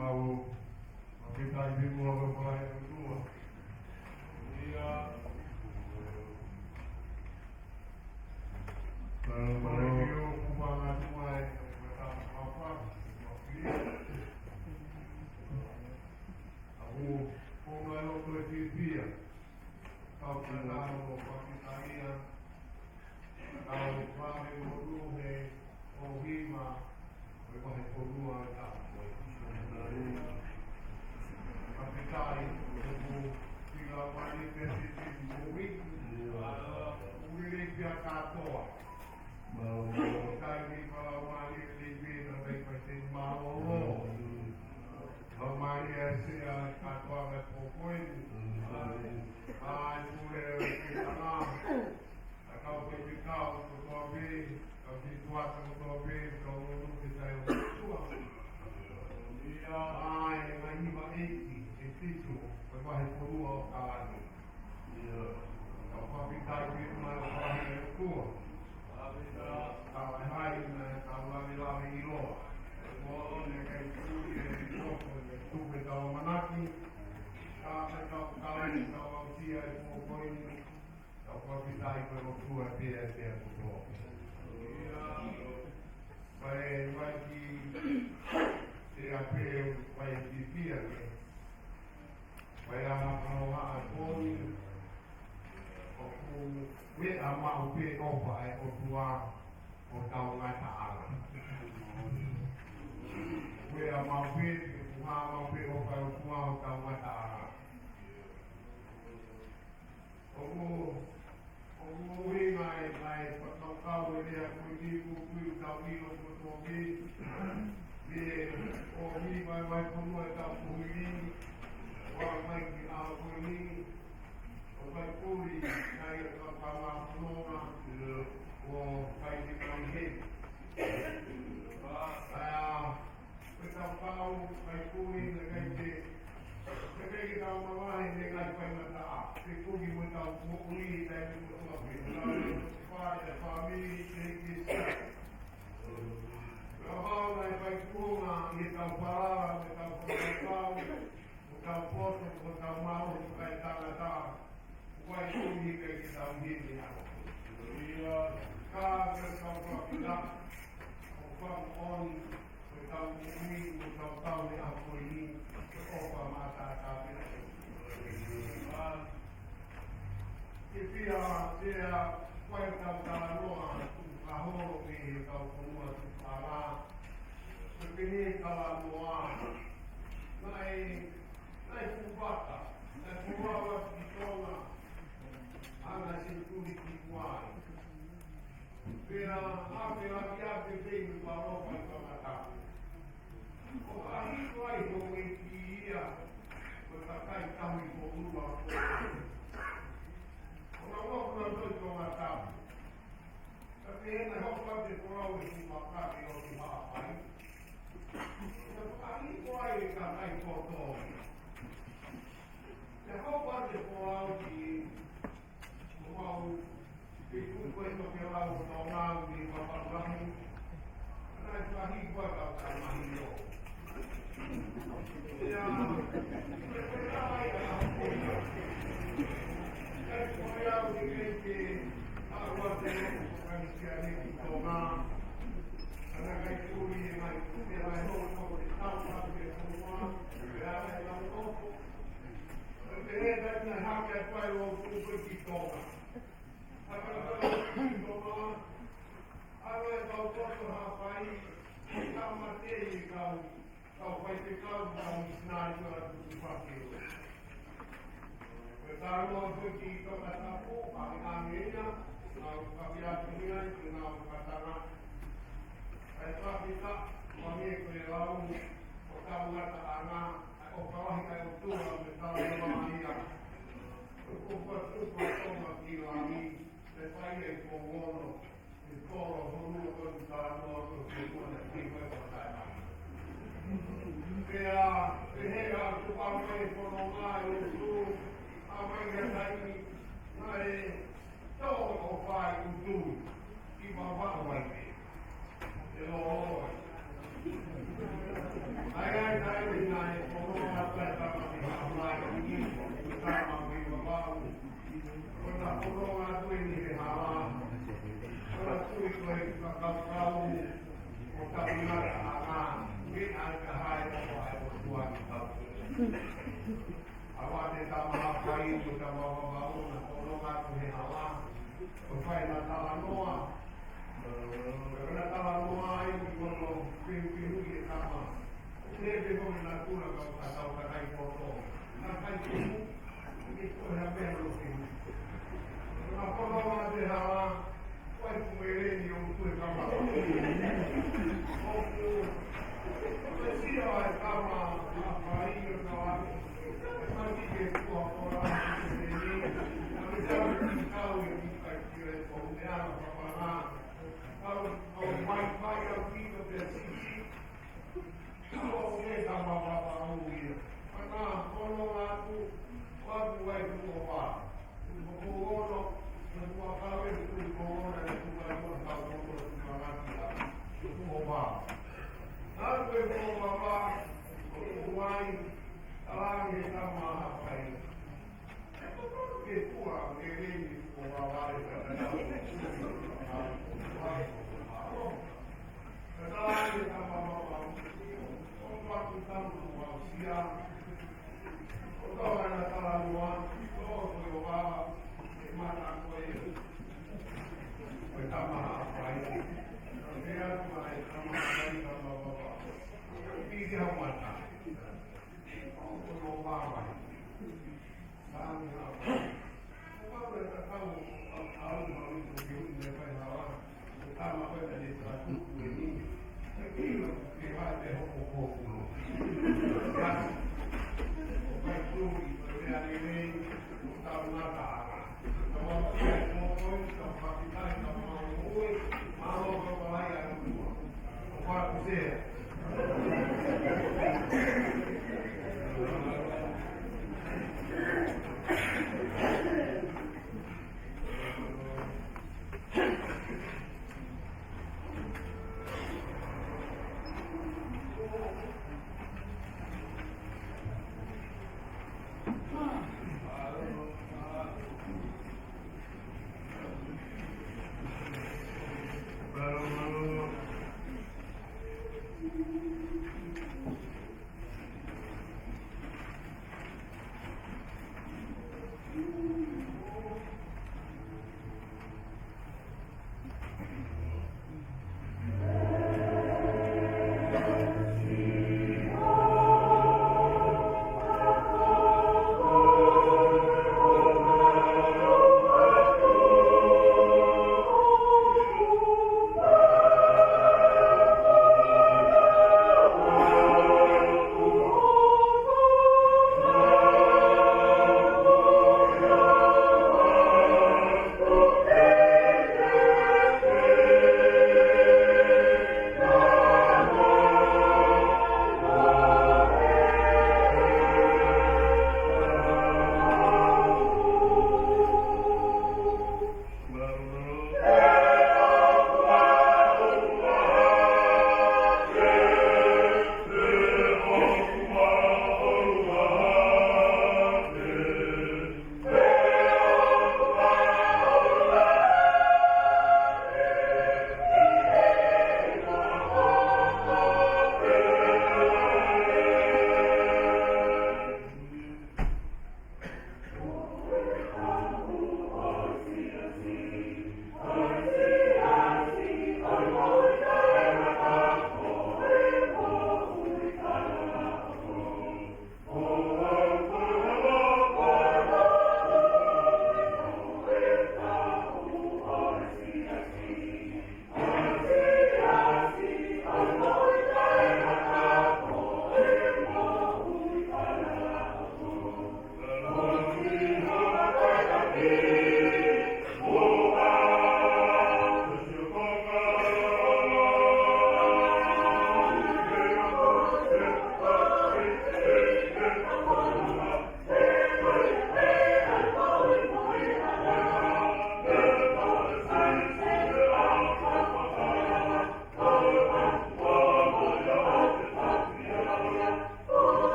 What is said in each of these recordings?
au kita ibu bapa yang tua dia kalau kumpulan semua macam apa aku kumpulan dia kau kenal kita ini kau kami berdua ohima mereka berdua tak Kapitai, bila mana persisi bumi, boleh dia kata, kapitai kalau mana lebih lebih penting mahu, kalau mana saya kata berpokok, boleh kita nak, kalau kita kau kopi, kalau kita kopi, kalau kita tua. Ai, mai va eti, etitu, vai por o carro. O capital de uma loja tua. Ai, na tava lá viro. O ne que tu me dá uma manaki. Cara, o dia o coi. O capital de uma tua PSE por. Vai que vai viver, vai amarrar a boi, o amarrar o pé ao pai, o tua, o tal na cara. O amarrar o pé ao pai, o tua, o tal na cara. O rei vai tocar o dia político, o tal livro, o tal Oni vai como é da família, vai que a família, vai puri, aí a palavra nova, o vai de manhã. Kita tahu vai puri dengan dia, kita kita mahu dengan vai mata, kita puri mata puri dari mata puri, pada família kita. Kalau vai puma, kita parah, kita pau, kita foto, kita mau, kita kata, vai puni kita begini. Dia kalau kita on, kita ini, kita tahu apa ini, apa mata kami. Dia kuat dalam luar, ahok ni kau semua para begini kalau luar, naik kubata, naik kubata di sana, anak itu di kuat. Bila apa lagi begini baru kita kata, oh hari itu dia berkata kami berdua. Orang tu kata. Tapi yang nak buat itu orang itu makan dia orang apa? Tapi kuai kan ai foto. Yang buat itu orang di mau itu kuai tu orang orang di bawah rahim. Kerana rahim buat apa mahir. Ya, saya yang punya. Saya yang awak manusia ni toma, anak itu ni macam dia lalu kau tahu dia semua, dia lalu kau. Terhadap nak hak apa yang kau pergi toma. Apa yang kau toma, apa yang kau foto apa ini, kau mati kau pergi kau senang tu pakai. Kalau pergi ke kataku, kami kami akhirnya kenal katakan, saya kita kami kelau, kita buat anak, orang kita itu kita memahami, upah kami saya yang pengono, sekolah dulu kan dalam semua negeri berkata. Dia tu pakai ekonomi itu, apa yang tadi, todo vai tudo e vai ter. Ai ai ai Kona koronga tui ni he hawa. Kona tui koe kakau o tapunara anga. Ke anga hai o ai o tua ni tau. Awa te tamaha pai o tamaha wau na koronga tui he hawa. O whai na tawa noa. Kona tawa noa ai ki kono piu ki e tama. Neve hoi na kura ka o tatau ka kai koto. Na kai kumu, ki koe na pēr lo kimu. Nā koronga te hawa, koe kumereni o kue kama. Oku, koe sia ai kama, a whai o na waki. E maki ke kua kora, e ni, a me tau ki kau e ki kai kire, o ne ana papana. Kau, o mai pai au kiko te sisi. Kau e kama papa au ia. Ana, kono aku, waku wai kuko wā. Kuko ono, na kua kau e kuko ono, e kuka e kua kau ono, e kuka ngati a. Kuko wā. Nāku e kuko wā, kuko wai, talangi e kama hapai. E kuko ke kua, ke rei kuko wā wāre kata nā. Ka talangi e kama wā. Aku tahu bahwa siang kau ada talaluan, kau berdoa, mana kau pertama apa ini? Dia mulai pertama kali sama bapa. Tiga mata. Kau berdoa apa? Sama apa? Kau bertahu tahu mahu itu mereka hawa. Pertama kau dari satu ini. Che va a essere un po' poi tu per arrivare tutta una gara dopo che poi sto capitando ma lui ma lo vai a tu qua così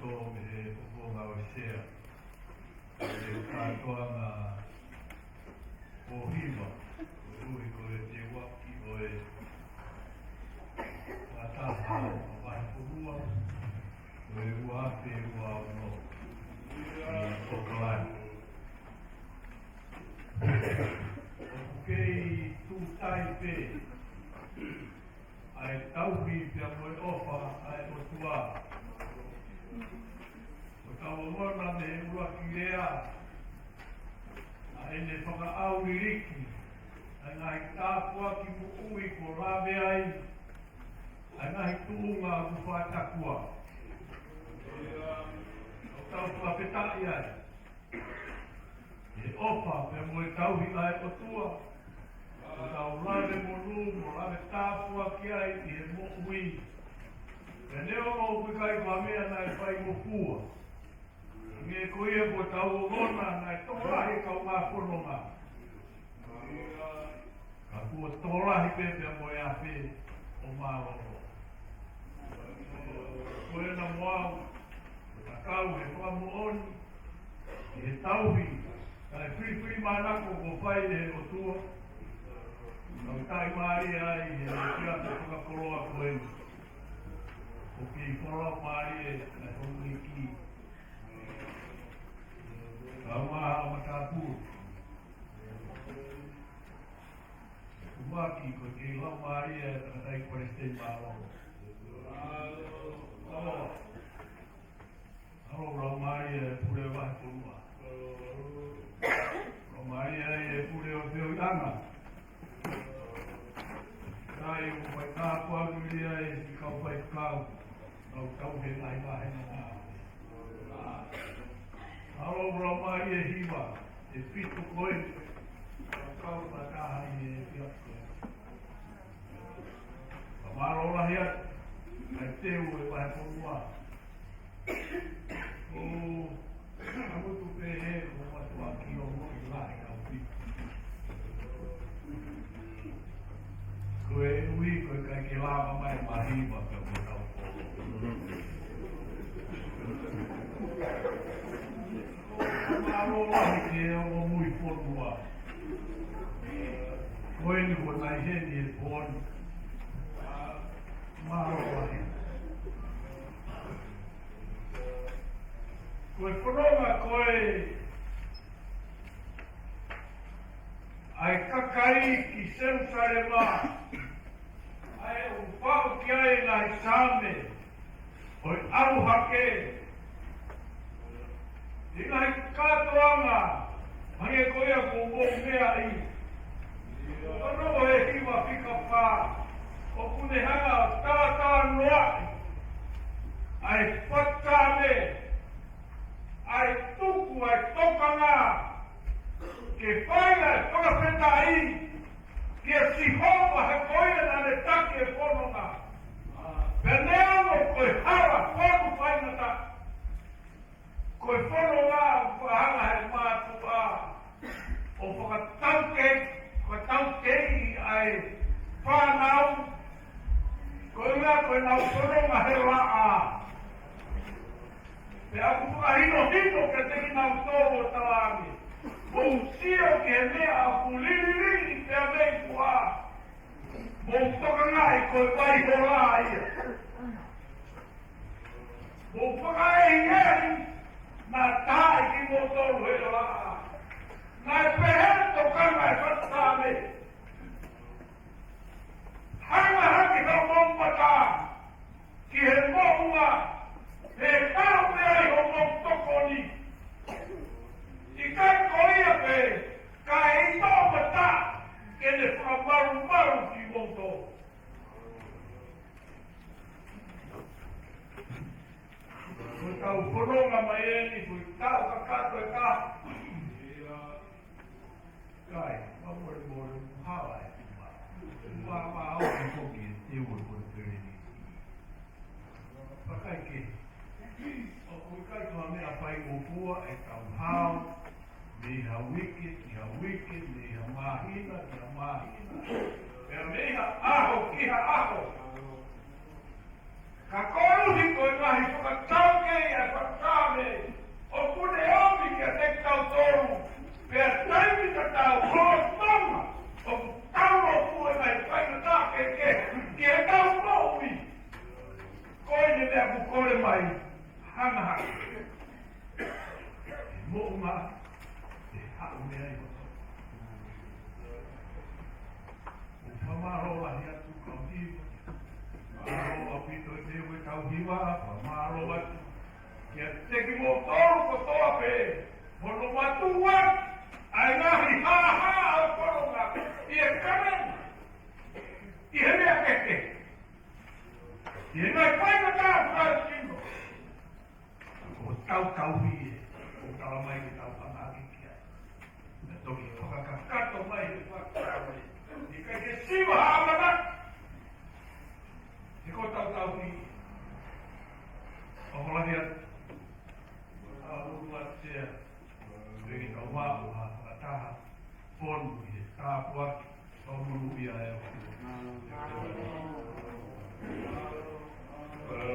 tō me he poponga o sea. E kātoa ngā ohima, ui ko e te waki o e ataha o wahi porua, o e uape ua ono i Pokalai. O kei tūtai pē, ai tauhi pia moe ofa ai o tua. O tawamona me he uaki lea, a ene whakaau i riki, ai ngahi tāpua ki mu ui ko rāwe ai, ai ngahi tuunga ku whātakua. O tau whapetai ai, e ofa pia moe tauhi ai o tua. O tau rāwe monu, mo rāwe tāpua ki ai i he mo ui. E neo mo kukai kwa mea nai whai mo kua. Nge koia ko tau o ngona nai torahi kau ngā whanonga. Ka kua torahi pepea mo e ape o Māloro. Koe na moau, o takau he whamu oni, i he tauhi, kai whiwhi manako ko whai he o tua. Nau tai maari ai he kia te whakakoroa koe. O ki whorau maari e na hongi ki. Kau maha o matapū. Kumaki ko ki lau maari e takatai Palestine Māloro. Haro rau maari e pure wahi porua. Rau maari e pure o teo ianga. Kai o pai tāpua nuria e si kau pai kau. Nau kau he nai wahe na ngā. Haro rau mai e hiwa, e pito koe. Kau ta kāhai e fiat koe. Ka maro lahi atu, kai teo e wahe porua. O, amutu pehe o matua ki o moki lahi kau pito. Koe ui, koe kai ke lava mai mahiwa ka mo tau pōro. Maro lahi ke o mui porua. Koe ni ko nai heni e pōni. Maro lahi. Koe whanonga koe ai kakai ki Jerusalema. Ai o whao ki ai nai sāme. Hoi aruhake. I ngai kātoanga. Hange koea ko mō mea i. Whanau he hiwa whika pā. O kune hanga tātā noai. Ai whatame. Ai tuku ai tokanga. Ke whainga e whakawheta i, kia sihoma he koia na ne take e whanonga. Peneano koe hara, whanu whaingata. Koe whanonga whahanga he mātua. O whakataukei ai whanau. Koe ngā koe nau whanonga he raa. Pe aku whakahino ke te nau tōro tawangi. Sio ke mea a puliriri te a mei kua. Mo whakangai koe pai hola ia. Mo whakaei ngeri na tae ki mo tōru he raa. Nai pehe tokanga e whatame. Hanga haki hau mombata. Ki he mounga. He tau me ai ho mou tokoni. I kai koia pe, ka e tō mata, ke ne whamaru ki moto. Ko tau whanonga mai eni, ko tau ka kato e ka. Kai, mamore mōre hawa e tuma. Tuma hau ki koki e te ua ko te reni. Pakai ke. O kai toa mea pai o pua e tau hau. Meha wicked, meha mahina. Meha aho, kiha aho. Ka koruhi koe mahi whakatauke ia whakame. O kune omi kia te tau toru. Pea taimi ka tau ho tonga. O tau o kue mai whaina tāke ke. Kia tau moui. Koe ne mea kukore mai. Hanga hanga. E mo'unga. E hau mea i wata. O whamaroa hi atu kau hiwa. Maro a pito e tewe kau hiwa. Maro atu. Kia teki mo toru ko toa pe. Mono matua. Ai ngahi ha ha a koronga. Ia kamen. Ia mea keke. Ia ngai whaina tā whai kino. O tau kauhi e. O tau mai ki tau pangaki kia. Me toki whakakato mai e whakakawe. I kai ke siwa haamana. E ko tau kauhi. O holahi atu. Aurua tea. Regi tau wāu ha whakataha. Ponu i e tāpua. Tomunu ia e o. Te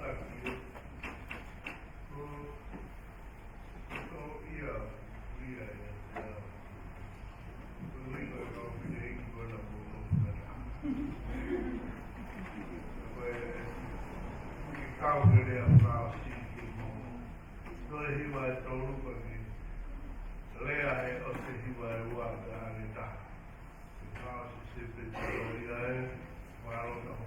taki. So, ia, ia, ia. Liga no pinei que vai na boa. Que carro ele é para assim que não ele vai todo para mim. Lea é o que ele vai o arda. Então se pensou ia é para o não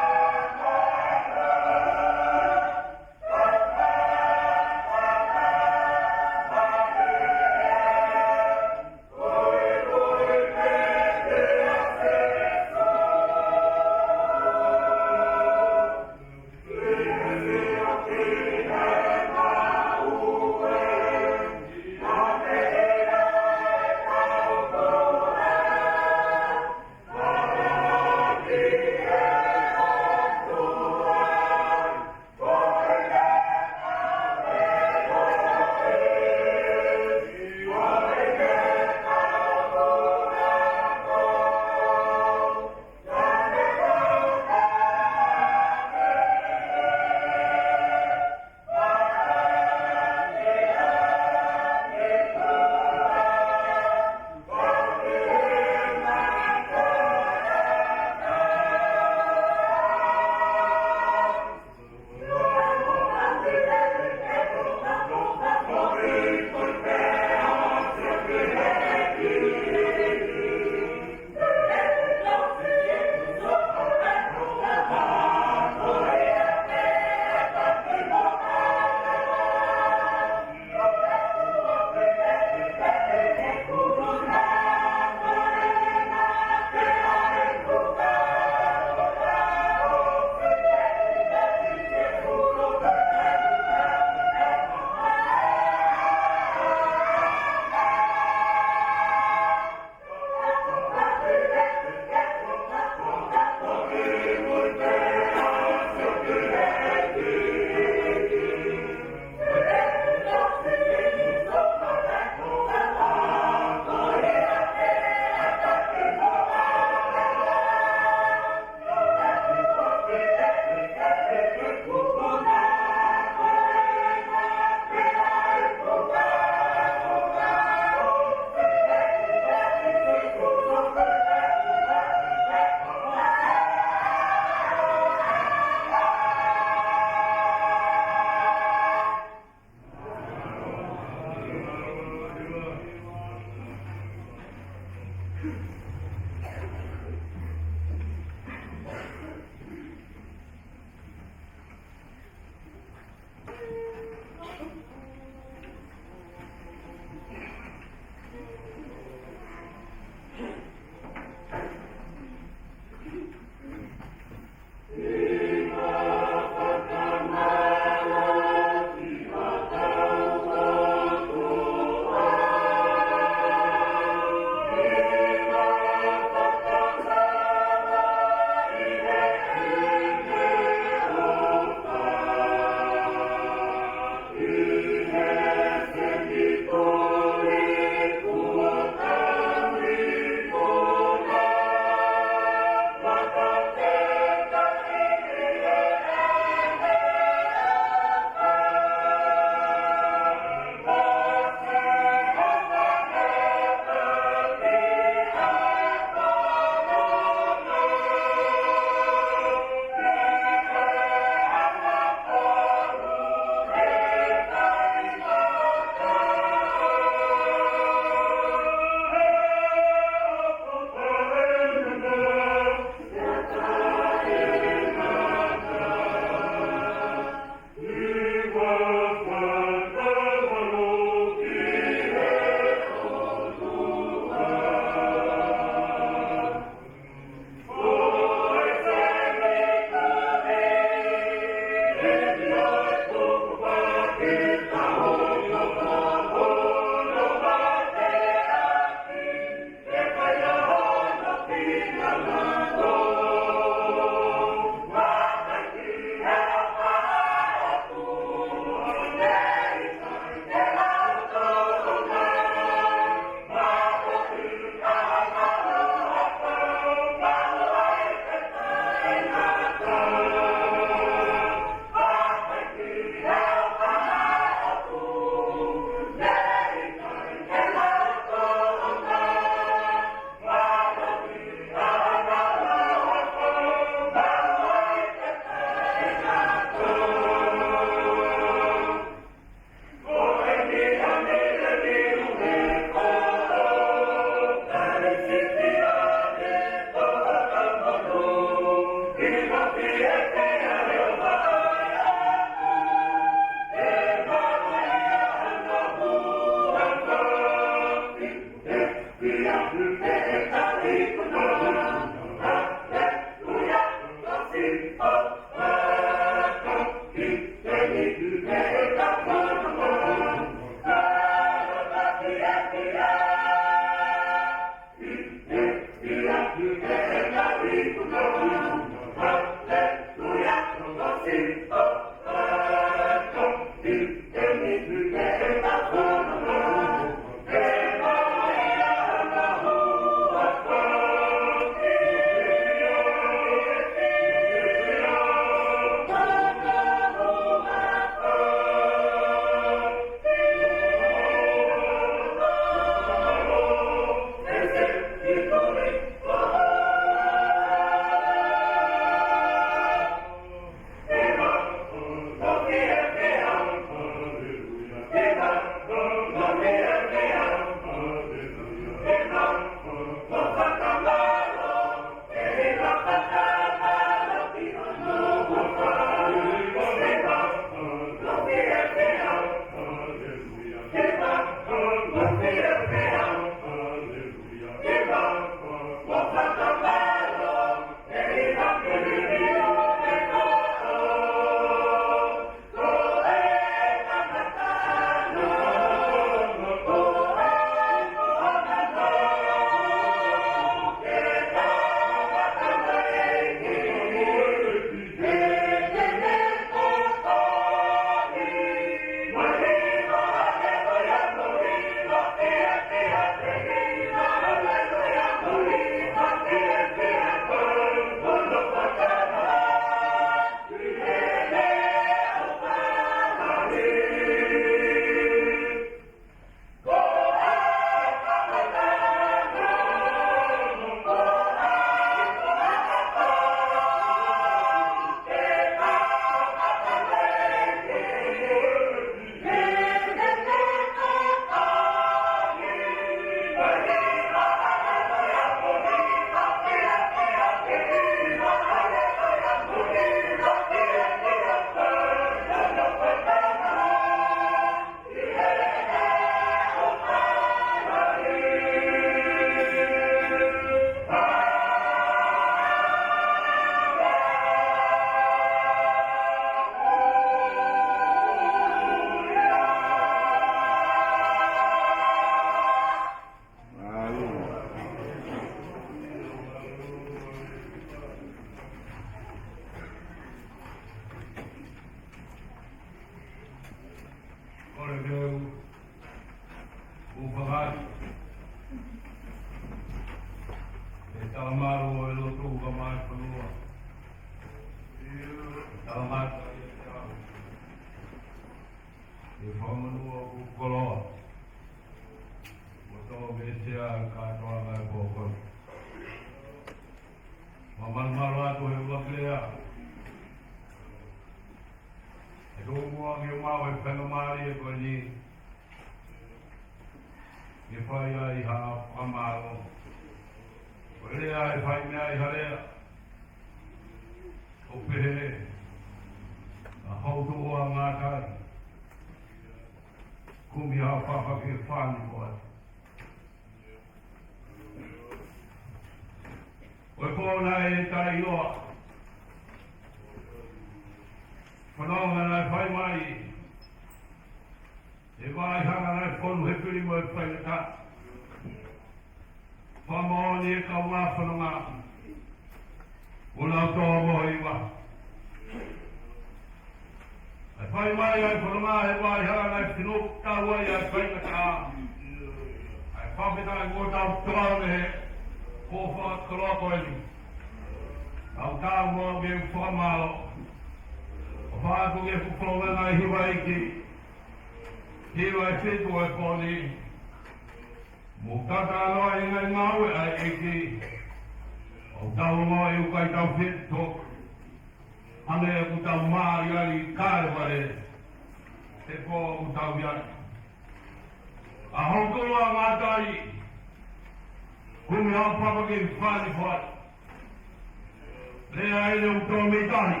le ai le uto me tahi.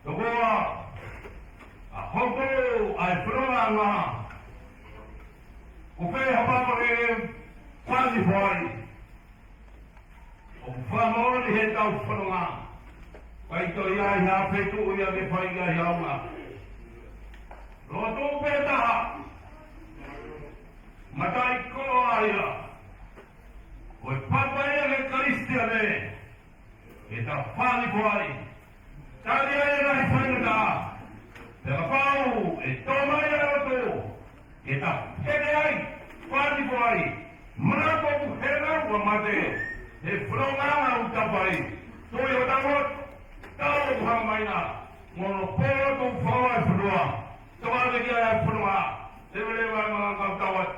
Tokoa, a hoko ai proa ngā, o whai hapapa e whani whai, o whamori he tau whanonga, kai to iai hea whetu ia me whaiga hi aunga. Roa tō pētaha, matai ko aia, o e papa e le karistia le, e ta whani whai, tari aia nahi whaingata, te rapau e tōmai a roto, e ta pene ai, whani whai, marato ku hera ua mate, e whronganga utapai, toi o tangot, tau hamaina, mono pōro tō whaua e whanua, tawale kia e whanua, te wele wai mga kautawat.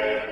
Wow.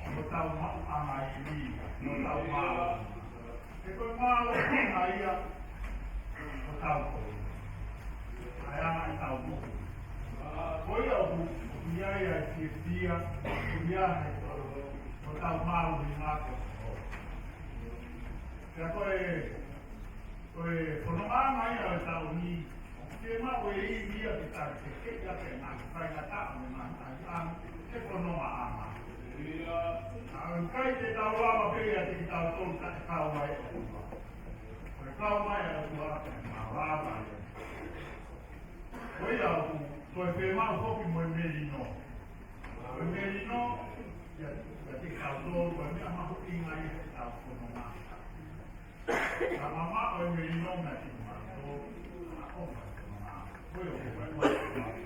mo tau maanga I ria, mo tau maa. E koe maa o kina ia, mo tau koe. Ai anga I tau muku. Koe au muku, ia ia I tia, ia he mo tau maa o ni ngako. Kia koe whanoanga ia o tau ni, ke mau e ia ki tāre te keka te ngāki whainga tāo me ngāki ke whanoa ama. Kai te tau rama pērea te ki tau tōru ta te kau mai e kupa. Koe kau mai e kua te mā rāma e. Koe au, koe pē mau hoki mo e merino. Koe merino, ia te kau tōru, koe mea mahu inga i te tau whanoa. Ka mama o e merino na ki mā tōru, a oma whanoa. Koe o koe mai e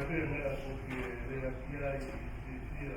pena porque de aquí hay decía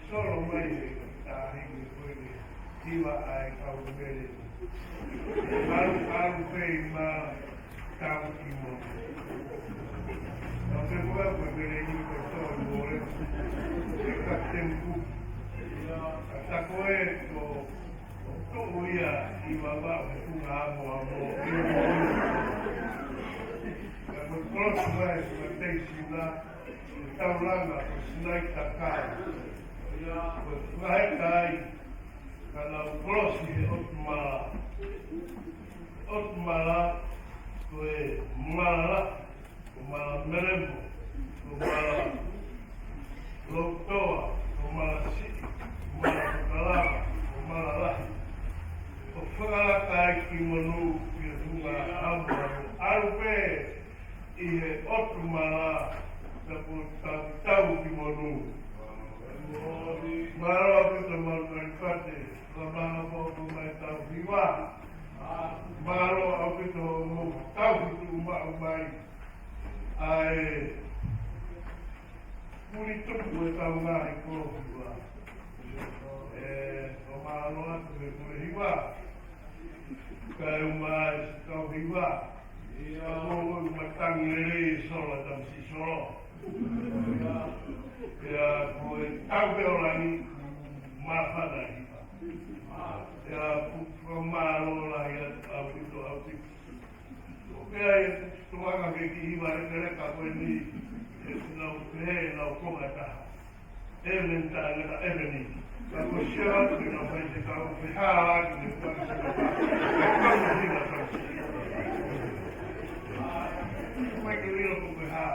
solo mai tahi hiwa ai kau mele alu pei ma kau kimo não tem qual foi bem ko to more ka tempo ata koe to uia hiwa ba ku amo o próximo é o tem tauranga sinai takai vai cai kana o próximo otmala koe mala mala merembo mala lotoa mala si mala kalama mala la o fala kai ki monu ki uma amo alpe e otmala tau ki monu maro ki to mal kate la po mai tau viva maro ki to tau ki mai ai puri tu tau mai ko viva o maro ki viva kai mai tau viva o matangere solo tam si solo ya koe taupe o rangi mawhana hipa ya kumaro rangi au pito kea e tuanga ke ki hiwa reka koe ni nau pehe nau konga taha even taha even ni ka ko shira ki nau pai te kau peha ki ni kwa ki saka ka kama hina tansi mai ke rino ko peha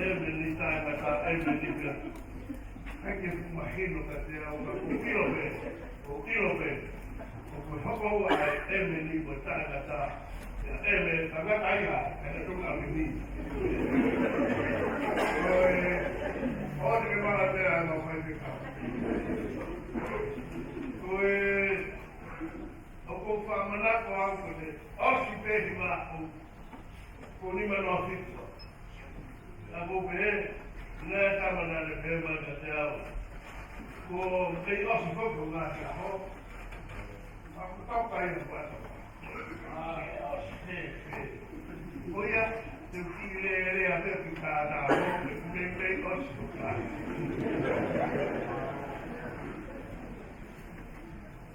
even ni taha ka even ni pia hake mahino ka te au ka kukilope o ko hoko ai even ni ko taha ka taha eme tangata aiha kaya tunga mimi ode mara te ana mai ka koe o fa mana ko anko de o si pe di ma ko ni ma no fito a bo be na ta mana de pe ma ka te au ko te o si ko ko na ka ho a ko ta ka ina pa Voia te file a te pitana o me me osso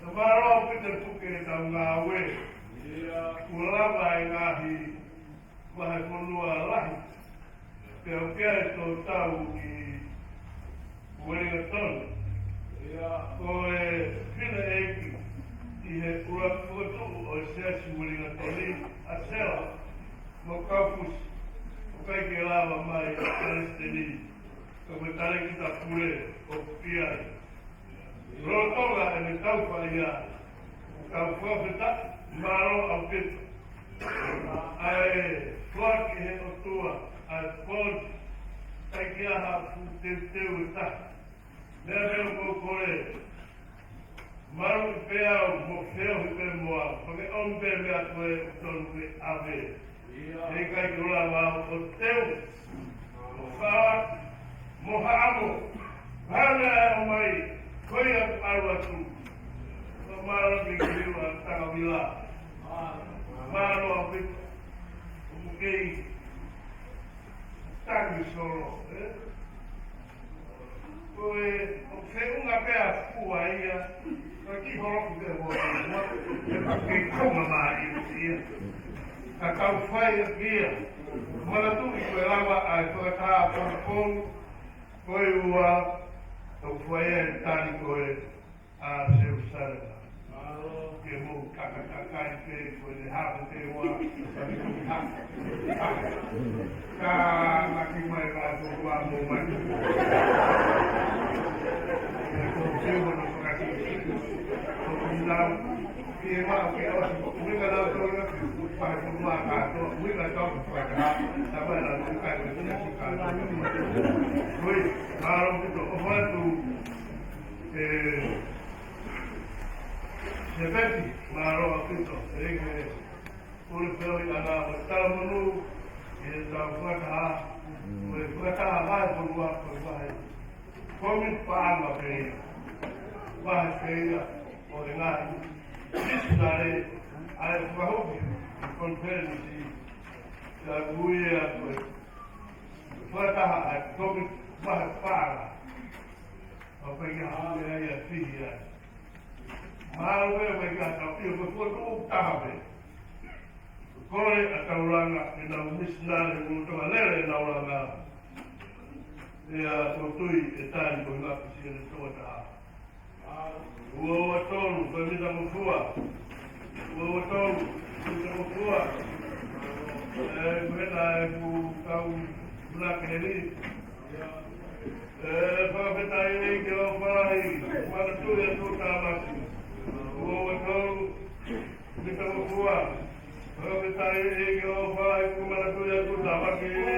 Tomaro pite puke ta ngawe ula vai ngahi vai ponua lahi te o que to tau ki Wellington ko file eki e ua foto o sesi Wellington a sela no campus o kai ke lava mai a Palestini como tale ki ta pule o pia rotoga e me tau paia o kau fuafeta maro au pito ai flor ki he o tua ai pod kai ki aha fu te teu e ta mea mea ko kore Maru pea o mo feo hi pe moa, pake on pe mea koe o tonu pe ave. Hei kai kura wao o teu, o whawa, mo haamo, hana e o mai, koe atu aru atu. So mara mi kiriwa tanga wila. Maro a pito, o mukei, tangi solo, koe, o whiunga pea kua ia, koe ki horoku te hoa, e pake konga mai ia. Ka kau whai a kia, mana tuki koe lawa ai koe taa whakaponu, koe ua, o whai e tani koe a seu sarena. Ke mou kakakai te koe ne hapa te hoa, kani koe hapa. Ka maki mai rā tōku a mou mai. Ko teo no whakaki. Ko inau, ki e maa ki osi, uinga nau tōna, pahe punua kātoa, uinga tōku whakaha, tapai nā tūkai koe tia ki kātoa. Koe, māro kito, o whatu, se peti, māro a kito, eke, uri peo i ana, o tala monu, e tau whakaha, koe whakaha vai punua, koe wahe, komi pāma peia, wahe peia, o e ngāi, Missionare, ai whahoki, konferensi, ka kuia koe, whakaha ai komi wahe pāra, o pēkia hau e ai a whihi ai. Māru e mai ka tau ia koe kua tahape. Kore a tauranga e nau missionare mūtoa lere e nauranga. E a tōtui e tāni koe ngāpi sire toa taha. Ua ua tonu, koe mita mufua. Ua ua tonu, mita mufua. Kuhena e ku kau mulake he ni. Whakapeta i nei ke lau whāhi, mana tui a tō tāmasi. Ua ua tonu, mita mufua. Whakapeta i nei ke lau whāhi, mana tui a tō tāmasi.